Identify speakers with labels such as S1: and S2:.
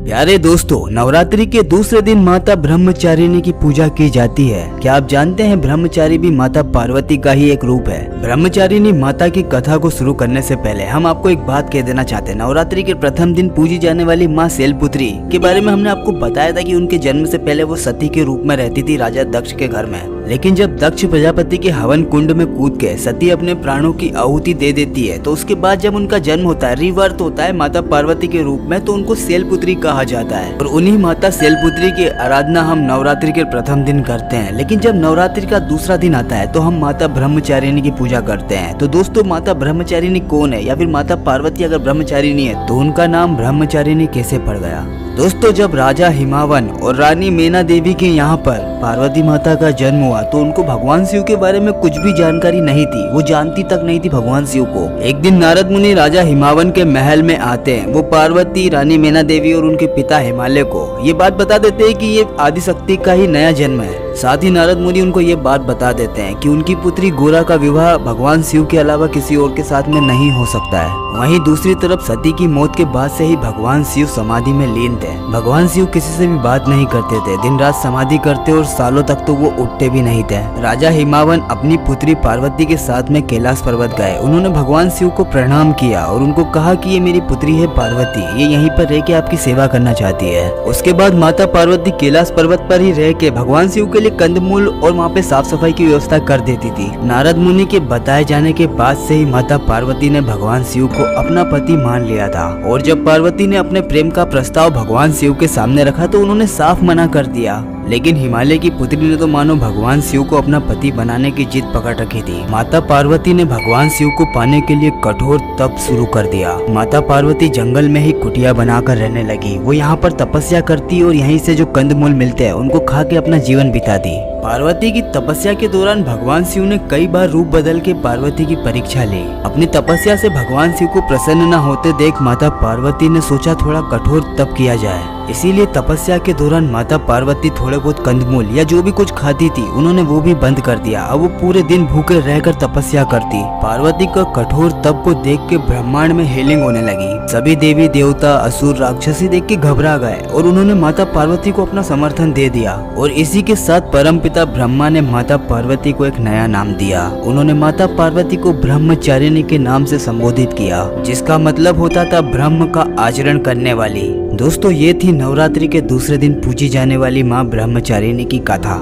S1: प्यारे दोस्तों, नवरात्रि के दूसरे दिन माता ब्रह्मचारिणी की पूजा की जाती है। क्या आप जानते हैं ब्रह्मचारी भी माता पार्वती का ही एक रूप है। ब्रह्मचारिणी माता की कथा को शुरू करने से पहले हम आपको एक बात कह देना चाहते हैं। नवरात्रि के प्रथम दिन पूजी जाने वाली माँ शैलपुत्री के बारे में हमने आपको बताया था कि उनके जन्म से पहले वो सती के रूप में रहती थी राजा दक्ष के घर में। लेकिन जब दक्ष प्रजापति के हवन कुंड में कूद के सती अपने प्राणों की आहुति दे देती है, तो उसके बाद जब उनका जन्म होता है, रिवर्त होता है माता पार्वती के रूप में, तो उनको शैलपुत्री कहा जाता है। और उन्हीं माता शैलपुत्री की आराधना हम नवरात्रि के प्रथम दिन करते हैं। लेकिन जब नवरात्रि का दूसरा दिन आता है तो हम माता ब्रह्मचारिणी की पूजा करते हैं। तो दोस्तों, माता ब्रह्मचारिणी कौन है, या फिर माता पार्वती अगर ब्रह्मचारिणी है तो उनका नाम ब्रह्मचारिणी कैसे पड़ गया। दोस्तों, जब राजा हिमावन और रानी मैना देवी के यहाँ पर पार्वती माता का जन्म हुआ तो उनको भगवान शिव के बारे में कुछ भी जानकारी नहीं थी। वो जानती तक नहीं थी भगवान शिव को। एक दिन नारद मुनि राजा हिमावन के महल में आते हैं। वो पार्वती, रानी मैना देवी और उनके पिता हिमालय को ये बात बता देते हैं कि ये आदिशक्ति का ही नया जन्म है। साथ ही नारद मुनि उनको ये बात बता देते हैं कि उनकी पुत्री गोरा का विवाह भगवान शिव के अलावा किसी और के साथ में नहीं हो सकता है। वहीं दूसरी तरफ सती की मौत के बाद से ही भगवान शिव समाधि में लीन थे। भगवान शिव किसी से भी बात नहीं करते थे, दिन रात समाधि करते और सालों तक तो वो उठते भी नहीं थे। राजा हिमावन अपनी पुत्री पार्वती के साथ में कैलाश पर्वत गए। उन्होंने भगवान शिव को प्रणाम किया और उनको कहा कि ये मेरी पुत्री है पार्वती, ये यहीं पर रह के आपकी सेवा करना चाहती है। उसके बाद माता पार्वती कैलाश पर्वत पर ही रह के भगवान शिव के लिए कंदमूल और वहाँ पे साफ सफाई की व्यवस्था कर देती थी। नारद मुनि के बताए जाने के बाद से ही माता पार्वती ने भगवान शिव को अपना पति मान लिया था। और जब पार्वती ने अपने प्रेम का प्रस्ताव भगवान शिव के सामने रखा तो उन्होंने साफ मना कर दिया। लेकिन हिमालय की पुत्री ने तो मानो भगवान शिव को अपना पति बनाने की जिद पकड़ रखी थी। माता पार्वती ने भगवान शिव को पाने के लिए कठोर तप शुरू कर दिया। माता पार्वती जंगल में ही कुटिया बनाकर रहने लगी। वो यहाँ पर तपस्या करती और यहीं से जो कंदमूल मिलते हैं उनको खा के अपना जीवन बिताती। पार्वती की तपस्या के दौरान भगवान शिव ने कई बार रूप बदल के पार्वती की परीक्षा ली। अपनी तपस्या से भगवान शिव को प्रसन्न न होते देख माता पार्वती ने सोचा थोड़ा कठोर तप किया जाए। इसीलिए तपस्या के दौरान माता पार्वती थोड़े बहुत कंदमूल या जो भी कुछ खाती थी उन्होंने वो भी बंद कर दिया। अब वो पूरे दिन भूखे रहकर तपस्या करती। पार्वती का कठोर तप को देख के ब्रह्मांड में हीलिंग होने लगी। सभी देवी देवता, असुर, राक्षसी देख के घबरा गए और उन्होंने माता पार्वती को अपना समर्थन दे दिया। और इसी के साथ परमपिता ब्रह्मा ने माता पार्वती को एक नया नाम दिया। उन्होंने माता पार्वती को ब्रह्मचारिणी के नाम से संबोधित किया, जिसका मतलब होता था ब्रह्म का आचरण करने वाली। दोस्तों, ये थी नवरात्रि के दूसरे दिन पूजी जाने वाली माँ ब्रह्मचारिणी की कथा।